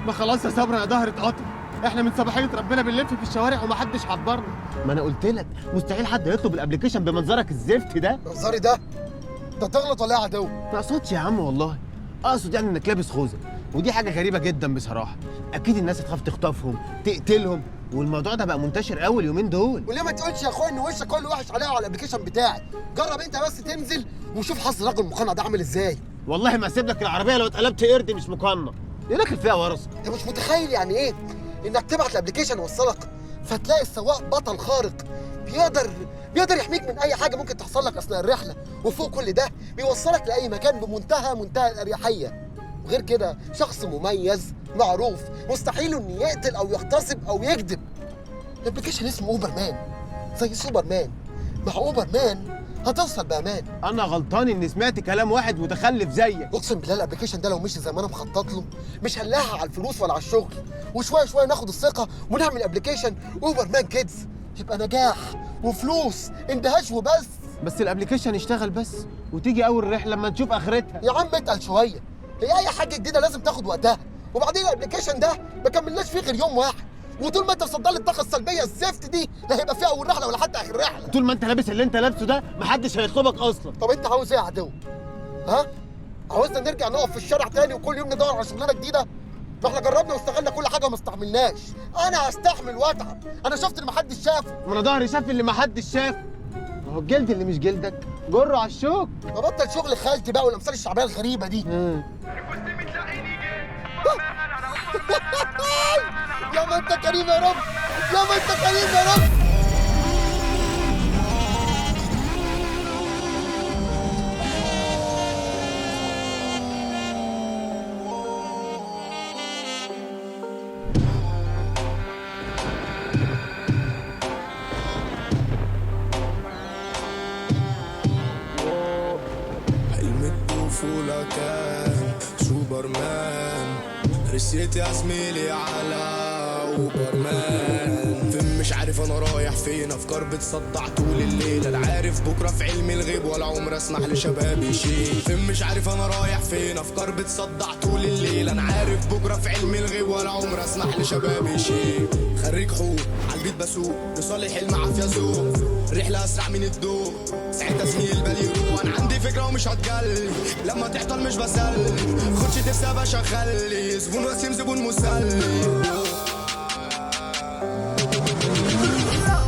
ما خلاص يا صبري، يا ظهر اتقطع. احنا من صباحيه ربنا بنلف في الشوارع ومحدش عبرنا. ما انا قلت لك مستحيل حد يطلب الابلكيشن بمنظرك الزفت ده. منظري ده؟ انت تغلط ولا ايه يا عدو؟ ما اقصدش يا عم والله، اقصد يعني انك لابس خوذه، ودي حاجه غريبه جدا بصراحه. اكيد الناس هتخاف تخطفهم تقتلهم، والموضوع ده بقى منتشر قوي اليومين دول. وليه ما تقولش يا اخويا ان وشك كله وحش عليا على الابلكيشن بتاعي؟ جرب انت بس تنزل وشوف حظ الراجل المقنع ده عامل ازاي. والله ما اسيب لك العربيه لو اتقلبت قرد مش مقنع. ايه راكب فيها ورثه؟ انت مش متخيل يعني ايه انك تبعت الابلكيشن يوصلك، فتلاقي السواق بطل خارق بيقدر يحميك من اي حاجه ممكن تحصل لك اثناء الرحله، وفوق كل ده بيوصلك لاي مكان بمنتهى الاريحيه. وغير كده شخص مميز معروف مستحيل انه يقتل او يغتصب او يكذب. الابلكيشن اسمه اوبر مان، زي سوبر مان. مع اوبر مان هتوصل بامان. انا غلطان اني سمعت كلام واحد متخلف زيك. اقسم بالله الابلكيشن ده لو مشي زي ما انا مخطط له مش هنلاها على الفلوس ولا على الشغل، وشويه شويه ناخد الثقه ونعمل ابلكيشن اوبر مان كيدز، يبقى نجاح وفلوس اندهاش وبس. بس الابلكيشن يشتغل بس، وتيجي اول رحله لما نشوف اخرتها. يا عم اتقل شويه، هي اي حاجه جديده لازم تاخد وقتها. وبعدين الابلكيشن ده ما كملناش فيه غير يوم واحد، وطول ما انت مصدر لي الطاقه السلبيه الزفت دي لا هيبقى فيها اول رحله ولا حتى اخر رحله. طول ما انت لابس اللي انت لابسه ده محدش هيطلبك اصلا. طب انت عاوز ايه يا عدو؟ ها؟ عاوزنا نرجع نقف في الشارع تاني وكل يوم ندور على شغلانه جديده؟ ما احنا جربنا واستغلنا كل حاجه وما استحملناش. انا هستحمل واتعب، انا شفت اللي محدش شافه. ما انا ظهري شاف اللي محدش شافه. ما هو الجلد اللي مش جلدك جره على الشوك. بطل شغل خالتي بقى والامثال الشعبيه الغريبه دي. يا ما انت كريم يا رب، يا ما انت كريم يا رب. حلم الطفولة كان سوبرمان، رسيت يا زميلي على اوبرمان. فين مش عارف انا رايح فين، افكار بتصدع طول الليل. انا عارف بكره في علم الغيب ولا عمر اسمح لشبابي يشيل. فين مش عارف انا رايح فين، افكار بتصدع طول الليل. انا عارف بكره في علم الغيب ولا عمر اسمح لشبابي يشيل. خريج حقوق عالبيت بسوق لصالح المعافية ذوق، رحلة اسرع من الضوء ساعتها زميل البال يروح. انا عندي فكرة ومش هتجلي، لما تعطل مش بسلي. خدش ترسى يا باشا خلي زبون وسيم زبون مسلي.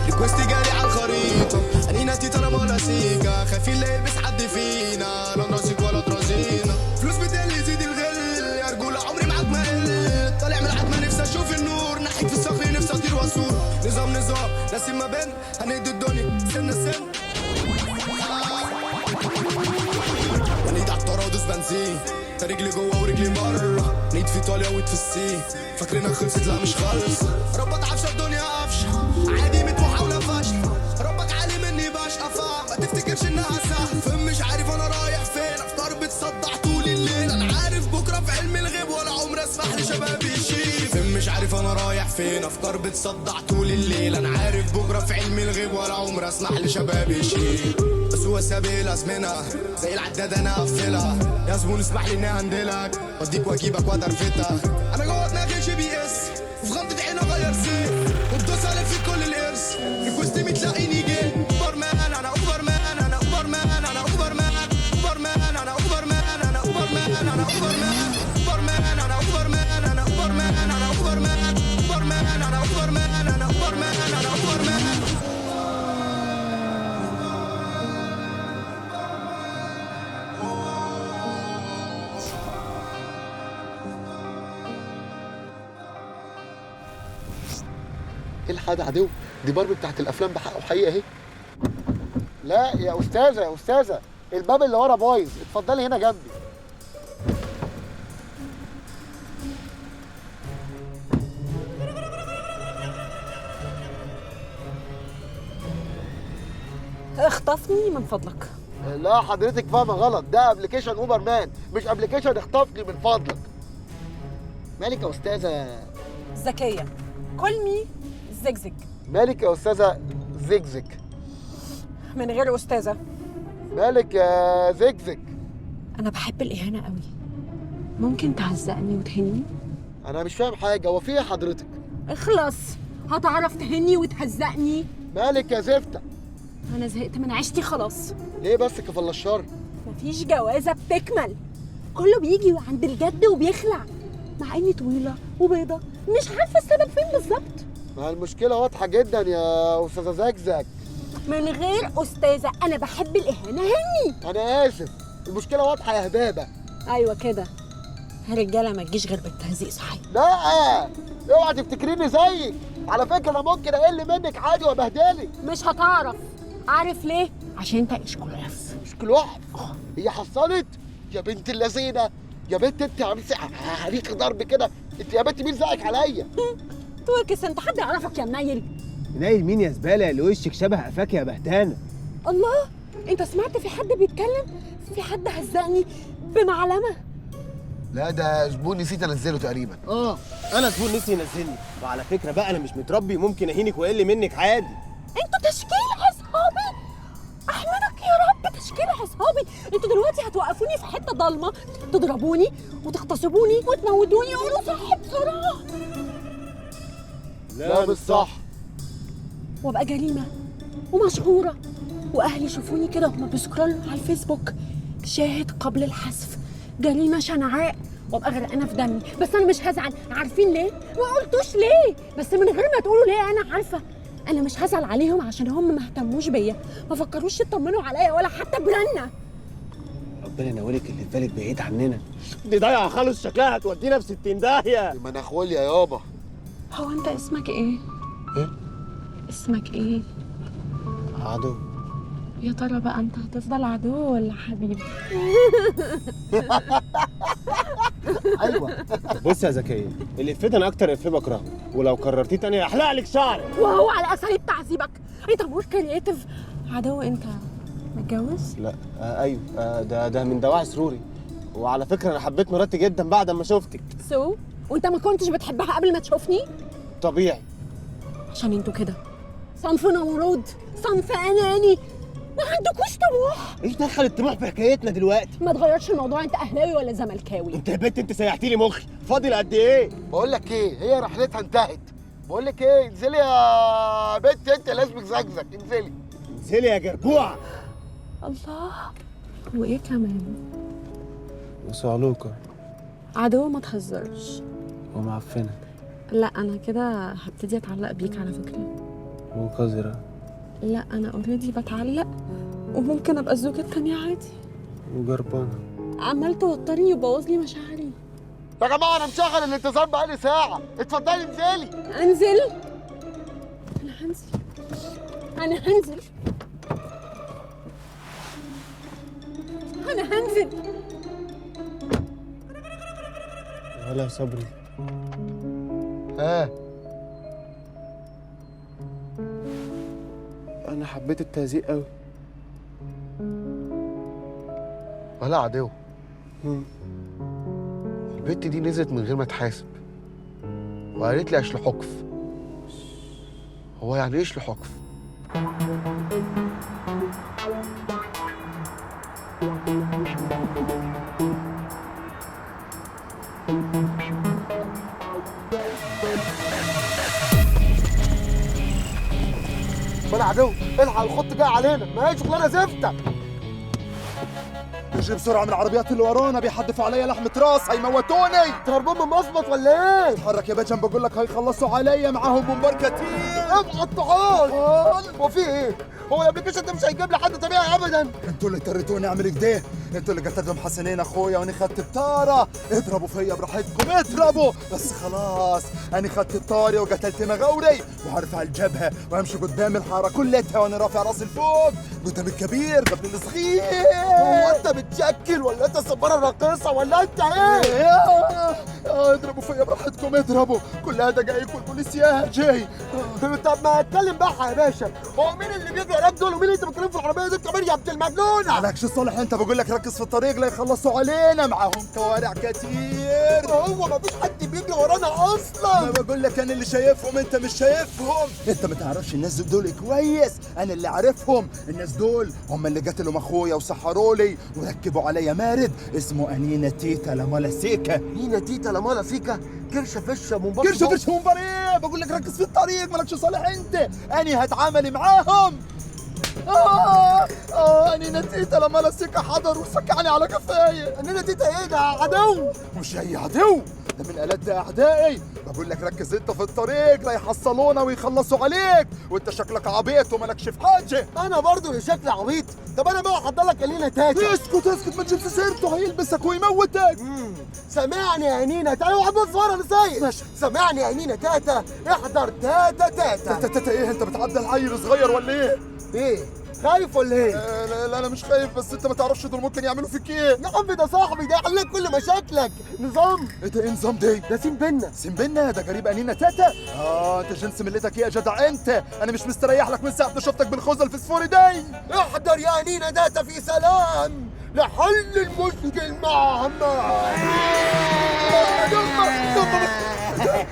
ريكوستي جالي على الخريطة، انينا تيتا ولا سيكا. خايفين لا يلبس حد فينا، لا نراسيك ولا ترازينا. فلوس بتقل يزيد الغل، يا رجولة عمري معاك ما قل. طالع من العتمة نفسي اشوف النور، ناحية في الصخر نفسي اطير واسور. نظام ناسي ما بين هندي الدنيا سن ونيد عالطرا ودوس بنزين، انت رجلي جوه ورجلي بره. نيد في ايطاليا ويد في الصين، فاكرينها خلصت لا مش خالص. ربك عفشه الدنيا قفشه، عادي 100 محاوله فاشله. ربك عالي مني بشقى فاهم، ما تفتكرش انها سهل. فين مش عارف انا رايح فين، افكار بتصدع طول الليل. انا عارف بكره في علم الغيب ولا عمر اسمح لشبابي يشيل. فين مش عارف انا رايح فين، افكار بتصدع طول الليل. انا عارف بكره في علم الغيب ولا عمر اسمح لشبابي يشيل. بس هو سابق الازمنه زي العداد انا اقفلها. يا زبون اسمح لي اني هندلك واديك واجيبك وادرفتك. انا جوه دماغي جي بي اس، وفي غمضة عين اغير سيف وبدوس على في كل الارث. ريكوستي متلاقيني جاي اوبر مان. انا اوبر مان، انا اوبر مان، انا اوبر مان، اوبر مان، انا اوبر مان، انا اوبر مان، انا اوبر مان، اوبر مان، انا اوبر مان، انا اوبر مان، انا اوبر مان، اوبر مان، انا اوبر مان، انا اوبر مان، انا اوبر مان. ايه الحاجة عدو؟ دي باربي بتاعت الافلام بحق وحقيقة اهي. لا يا استاذة، يا استاذة الباب اللي ورا بايظ، اتفضلي هنا جنبي. اخطفني من فضلك. لا حضرتك فاهمة غلط، ده ابلكيشن اوبر مان مش ابلكيشن اخطفني من فضلك. مالك يا استاذة؟ ذكية. كول مي زجزج. مالك يا استاذة زجزج؟ من غير أستاذة. مالك يا زجزج؟ أنا بحب الإهانة قوي. ممكن تعزقني وتهني؟ انا مش فاهم حاجه، هو في ايه حضرتك؟ اخلص. هتعرف تهني وتهزقني؟ مالك يا زفته؟ انا زهقت من عيشتي خلاص. ليه بس كفل الشر؟ مفيش جوازه بتكمل، كله بيجي عند الجد وبيخلع، مع اني طويله وبيضه مش عارفه السبب فين بالظبط. ما المشكله واضحه جدا يا استاذه زكزك. من غير استاذه، انا بحب الاهانه. هني. انا اسف، المشكله واضحه يا هبابه. ايوه كده، الرجاله ما تجيش غير بالتهزيق صحيح. لا اوعى تفتكريني زيك، على فكره انا ممكن اقل منك عادي وابهدلك. مش هتعرف. عارف ليه؟ عشان انت اشكولاف. مش كل واحد. هي حصلت يا بنت اللذينه، يا بنت انت عليك ضرب كده، انت يا بنت مين زقك عليا؟ توكس انت، حد يعرفك يا منيل؟ منيل مين يا زباله اللي وشك شبه قفاك يا بهتانه؟ الله، انت سمعت في حد بيتكلم؟ في حد هزقني بمعلمه. لا ده زبون نسيت انزله تقريبا. انا زبون نسي ينزلني. وعلى فكره بقى انا مش متربي، ممكن اهينك واقل منك عادي. انتوا تشكيل عصابي. احمدك يا رب، تشكيل عصابي. انتوا دلوقتي هتوقفوني في حته ضلمه، تضربوني وتغتصبوني وتموتوني. قولوا صح بسرعه. لا مش صح. وابقى جريمه ومشهوره، واهلي يشوفوني كده وهما بيسكرولوا على الفيسبوك، شاهد قبل الحذف، جريمه شنعاء، وابقى غرقانه في دمي. بس انا مش هزعل. عارفين ليه؟ ما قلتوش ليه، بس من غير ما تقولوا ليه انا عارفه. انا مش هزعل عليهم عشان هم ما اهتموش بيا، ما فكروش يطمنوا عليا ولا حتى برنه. ربنا ينولك اللي في بالك بعيد عننا. دي ضايعه خالص، شكلها هتودينا في 60 داهيه. ما انا خوليا يابا. هو انت اسمك ايه؟ ايه؟ اسمك ايه؟ عدو. يا ترى بقى انت هتفضل عدو ولا حبيبي؟ ايوه. بص يا زكيه، الإفيه ده انا اكتر إفيه بكرهه، ولو كررتيه تاني هحلق لك شعرك. وهو على اساليب تعذيبك. انت مور كرييتيف. عدو انت متجوز؟ لا ايوه، ده من دواعي سروري. وعلى فكره انا حبيت مراتي جدا بعد ما شفتك. وانت ما كنتش بتحبها قبل ما تشوفني؟ طبيعي. عشان انتوا كده صنف نمرود، صنف اناني، ما عندكوش طموح. ايش دخل الطموح في حكايتنا دلوقتي؟ ما تغيرش الموضوع. انت اهلاوي ولا زملكاوي؟ انت يا بنت انت سيحتي لي مخي. فاضل قد ايه؟ بقول لك ايه، هي رحلتها انتهت. بقول لك ايه، انزلي يا بنت انت لازمك زكزك، انزلي. انزلي يا جربوعه. الله، وايه كمان؟ وصعلوكه عدو ما تهزرش. ومعفنه لا انا كده هبتدي اتعلق بيك على فكره. وقذره لا انا اوريدي بتعلق، وممكن ابقى الزوجه التانيه عادي. وجربانه. عمال توترني وبوظ لي مشاعري. يا جماعه انا مشغل الانتظار بقالي ساعه، اتفضلي انزلي. انزل. انا هنزل. انا هنزل. انا هنزل. ولا صبري. انا حبيت التهزيق قوي. ولا عدو. البت دي نزلت من غير ما تحاسب وقالت لي اشل حكف. هو يعني ايه اشل حكف؟ ولا عدو، الحق الخط جاي علينا، ما هي شغلانه زفته. اجري بسرعة من العربيات اللي ورانا، بيحدفوا عليا لحمة راس، هيموتوني. تهربون من مصمت ولا ايه؟ اتحرك يا باشا، بقول لك هيخلصوا عليا، معاهم بومبار كتير. ابعد تعال. هو في ايه؟ هو الابلكيشن ده مش هيجيب لي حد طبيعي ابدا. انتوا اللي اضطريتوني اعمل كده، انتوا اللي قتلتم حسنين اخويا وانا خدت الطاره. اضربوا فيا براحتكم اضربوا، بس خلاص انا خدت الطاره وقتلت مغاوري، وهرفع الجبهه وامشي قدام الحاره كلها وانا رافع راسي لفوق قدام الكبير قبل الصغير. هو انت بتشكل ولا انت الصباره الراقصه ولا انت ايه؟ اضربوا فيا براحتكم اضربوا، كلها دقايق والبوليس جاي. طب ما اتكلم بقى يا باشا، هو مين اللي بيجري وراك دول ومين اللي انت بتكلم في العربيه دي كمان يا ابن المجنونه؟ عليكش صالح، انت بقول لك ركز في الطريق لا يخلصوا علينا، معاهم كوارع كتير. هو ما فيش حد بيجري ورانا اصلا. انا بقول لك انا اللي شايفهم انت مش شايفهم، انت ما تعرفش الناس دول كويس، انا اللي عارفهم. الناس دول هم اللي قتلوا اخويا وسحروا لي وركبوا عليا مارد اسمه انينا تيتا لامالا سيكا. نينا تيتا لامالا سيكا؟ كرشه فشه منبسط كرشه فيش هم بريه، بقول لك ركز في الطريق، مالكش صالح انت، اني هتعامل معاهم. اني نتيتا لما لسيكا حضر وسكعني على كفايه. اننا تيتا ايه ده عدو؟ مش اي عدو، ده من ألد اعدائي. بقول لك ركز انت في الطريق، لا يحصلونا ويخلصوا عليك، وانت شكلك عبيط ومالكش في حاجه. انا برضو اللي شكلي عبيط. طب انا بقى احضر لك قليله تاتا. اسكت اسكت، ما تجيبش سيرته، هيلبسك ويموتك. سامعني يا نينا تاتا، اوعى تبص ورا انا سايق. ماشي. سامعني يا نينا تاتا، احضر تاتا تاتا. تاتا ايه، انت بتعدل عيل صغير ولا ايه؟ ايه خايف ولا ايه؟ لا انا مش خايف، بس انت ما تعرفش دول ممكن يعملوا فيك ايه. يا عم ده صاحبي، ده يحل لك كل مشاكلك. نظام ايه نظام ده؟ ده سين بينا. سنبنا ده قريب انينا تاتا. انت جنس ملتك ايه يا جدع انت؟ انا مش مستريح لك من ساعه ما شفتك بالخوذه الفسفوري دي. احضر يا نينا تاتا في سلام لحل المشكل مع عمار.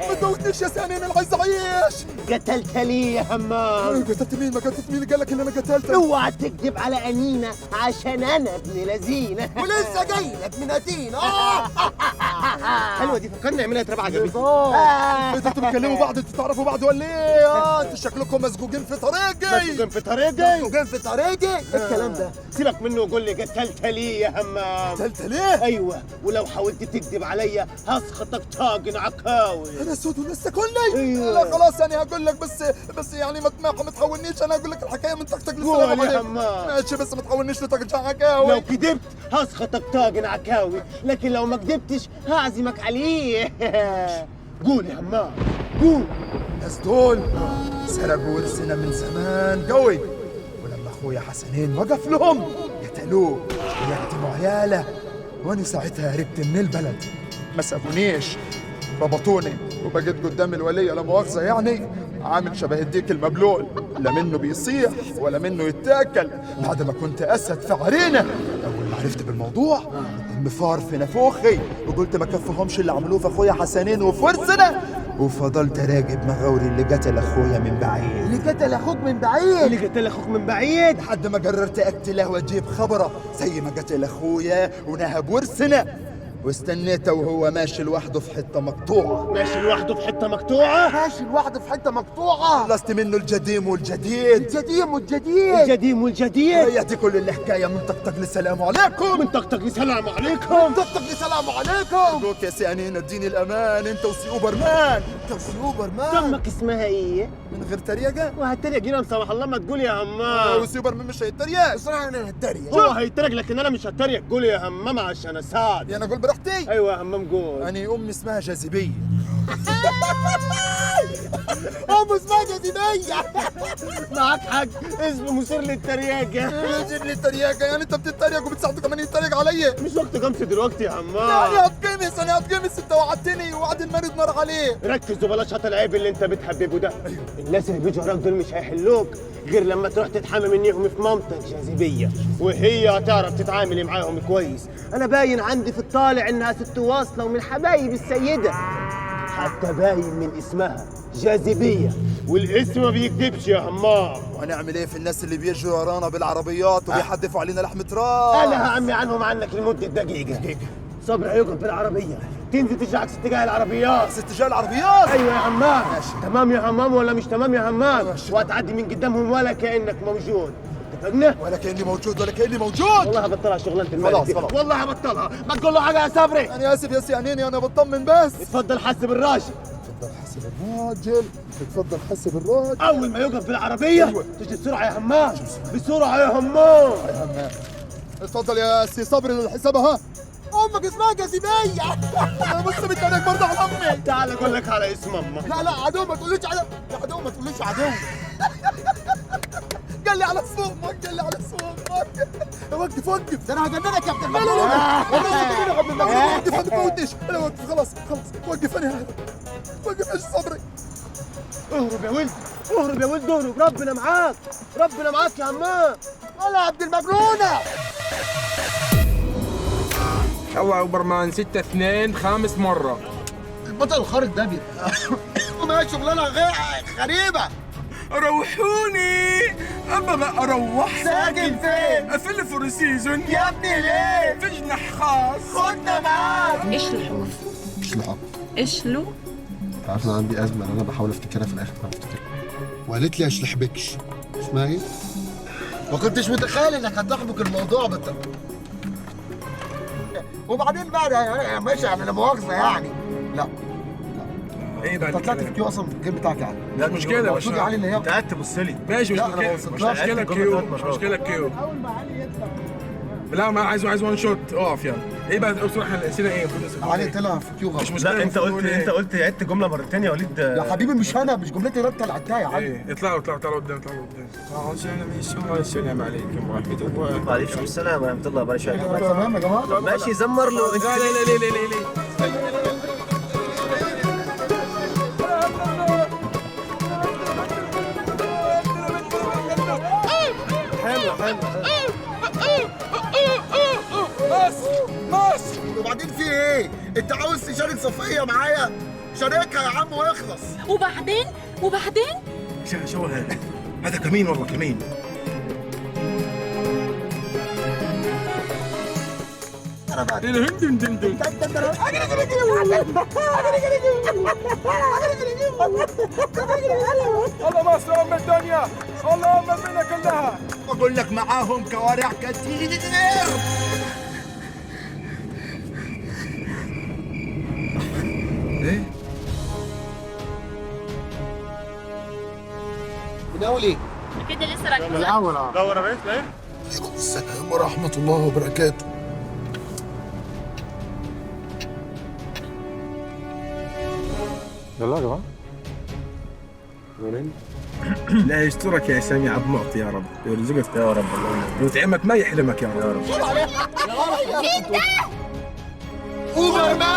ما تموتنيش يا سنين، انا عايز اعيش. قتلت لي يا همام. قتلت مين؟ ما قتلت مين اللي قال لك ان انا قتلتك؟ اوعى تكذب على انينا عشان انا ابن لذينه. ولسه جاي لك من اتينا. حلوه دي، فكرني نعملها تراب عجبتني. انتوا بتكلموا بعض، انتوا تعرفوا بعض ولا ايه؟ انتوا شكلكم مسجوجين في طريقي. مسجون في طريقي. وجاي في طريقي الكلام ده. سيبك منه وقول لي قتلت لي يا همام. قتلت ليه؟ ايوه، ولو حاولت تكذب عليا هسخطك طاجن عكاوي. انا سود ولسه كلي. أيوة. لا خلاص انا هقول لك، بس يعني ما تحولنيش، انا هقول لك الحكايه من طقطق للسلام قول يا عليكم. همام. ماشي، بس ما تحولنيش لطقطق لو عكاوي. كذبت هسخطك طاجن عكاوي، لكن لو ما كذبتش هعزمك عليه. قول يا همام قول. الناس دول سرقوا ورثنا من زمان قوي، ولما اخويا حسنين وقف لهم قتلوه ويعدموا عياله، وانا ساعتها هربت من البلد. ما سابونيش، ربطوني وبقيت قدام الولية، لا مؤاخذة يعني عامل شبه الديك المبلول، لا منه بيصيح ولا منه يتاكل. بعد ما كنت اسد في عرينه، اول ما عرفت بالموضوع الدم فار في نافوخي، وقلت ما كفهمش اللي عملوه في اخويا حسنين وفي ورثنا، وفضلت اراقب مغاوري اللي قتل اخويا من بعيد. اللي قتل اخوك من بعيد. اللي قتل اخوك من بعيد. لحد ما قررت اقتله واجيب خبره زي ما قتل اخويا ونهب ورثنا، واستنيته وهو ماشي لوحده في حته مقطوعه. ماشي لوحده في حته مقطوعه. ماشي لوحده في حته مقطوعه. خلصت منه الجديم والجديد. الجديم والجديد. الجديم والجديد. هي دي كل الحكايه من طقطق للسلام عليكم. من طقطق لسلام عليكم. طقطق لسلام عليكم. ابوك يا سيانين اديني الامان، انت وسيوبر مان. انت وسيوبر مان. دمك اسمها ايه؟ من غير تريقه. وهتريق هنا مسامح الله، ما تقول يا همام. وسيوبر مان مش هيتريق. بصراحه انا هتريق. هو هيتريق لكن انا مش هتريق. قول يا همام عشان اساعد. انا اقول براحتي. ايوه يا همام قول. انا امي اسمها جاذبيه. ام اسمها جاذبيه. معاك حق، اسم مثير للتريقه. جيب لي التريقه، يعني انت بتتريق وبتساعده كمان يتريق عليا. مش وقت قمص دلوقتي يا همام. انا هتقمص، انا هتقمص، انت وعدتني ووعد المريض نار عليه. ركز وبلاش هات العيب اللي انت بتحببه ده. الناس اللي بيجوا وراك دول مش هيحلوك غير لما تروح تتحامى منيهم في مامتك جاذبيه، وهي هتعرف تتعاملي معاهم كويس. انا باين عندي في الطالع انها ست واصله ومن حبايب السيده، حتى باين من اسمها جاذبيه، والاسم ما بيكذبش يا همام. وهنعمل ايه في الناس اللي بيجوا ورانا بالعربيات وبيحدفوا علينا لحمة راس؟ انا هعمي عنهم عنك لمده دقيقه. صبري هيقف بالعربيه، تنزل تشعك اتجاه العربيات. اتجاه العربيات؟ ايوه يا همام. ماشي. تمام يا همام ولا مش تمام يا همام؟ ماشي. وهتعدي من قدامهم ولا كانك موجود. اتفقنا؟ ولا كاني موجود ولا كاني موجود. والله هبطلها شغلانه الملك خلاص دي. خلاص. والله هبطلها. ما تقول له حاجه يا صبري. انا اسف يا سيانيني، انا بطمن بس. اتفضل حسب الراجل. اتفضل حسب الراجل، اتفضل حسب الراجل. اول ما يوقف بالعربيه أيوة. تجي بسرعه يا همام، بسرعه يا همام. اتفضل يا سي صبري الحساب ها. امك اسمها جاذبيه. انا بص بتعرف برضه على امي. تعال اقول لك على اسم امك. لا عدو، ما تقوليش عدو. يا عدو ما تقوليش عدو. قال لي على اسم امك، قال لي على اسم امك. وقف وقف. ده انا هجننك يا ابن لا المجنون. وقف، ما تموتنيش. انا وقف، خلاص وقف، انا وقف ايش صبري. اهرب يا ولد، اهرب يا ولد، اهرب. ربنا معاك، ربنا معاك يا همام. يلا يا عبد المجنونه. الله اوبرمان 6-2 خامس مرة. البطل الخارق ده ما هي شغلانه غريبه. روحوني، ابغى اروح. ساكن فين؟ في الفور سيزون يا ابني ليه؟ في جناح خاص. خدنا معاك. ايش الحروف؟ مش لحق. ايش له؟ عارف انا عندي ازمه انا بحاول افتكرها في الاخر ما بفتكرها. وقالت لي اشلحبكش. اسمها ايه؟ ما كنتش متخيل انك هتحبك الموضوع وبعدين بقى يا ماشي يعني لا مؤاخذه يعني. لا ايه بقى انت طلعت في كيو اصلا في الجيم بتاعك يعني. لا مشكله مش علي ان هي انت قاعد تبص لي. ماشي مش لا، أنا ما مشكله مش وصلتلهاش. مشكله كيو مش مشكله كيو. لا ما عايز وان شوت اقف يعني. ايه بقى بصراحه نسينا ايه علي طلع في كيو غلط. مش مشكله. لا انت قلت عدت جمله مرتين يا وليد. يا حبيبي مش انا، مش جملتي اللي انت اللي عدتها يا علي. ايه اطلعوا قدام السلام عليكم ورحمه الله. وعليكم السلام ورحمه الله وبركاته. تمام يا جماعه. ماشي زمر له. لا ليه مصر. وبعدين في ايه؟ انت عاوز تشارك صفيه معايا؟ شاركها يا عم واخلص. وبعدين شو هذا كمين والله كمين. الله مصر ام الدنيا. الله ام الدنيا كلها. بقول لك معاهم كوارع كتير. ايه؟ مناولي كده لسه راجعين. الاول دور يا بنت ليه؟ عليكم السلام ورحمه الله وبركاته. يلا يا جماعه. لا يسترك يا سامي عبد معطي يا رب، يرزقك يا رب الله ويطعمك ما يحرمك يا رب. اوبر مان.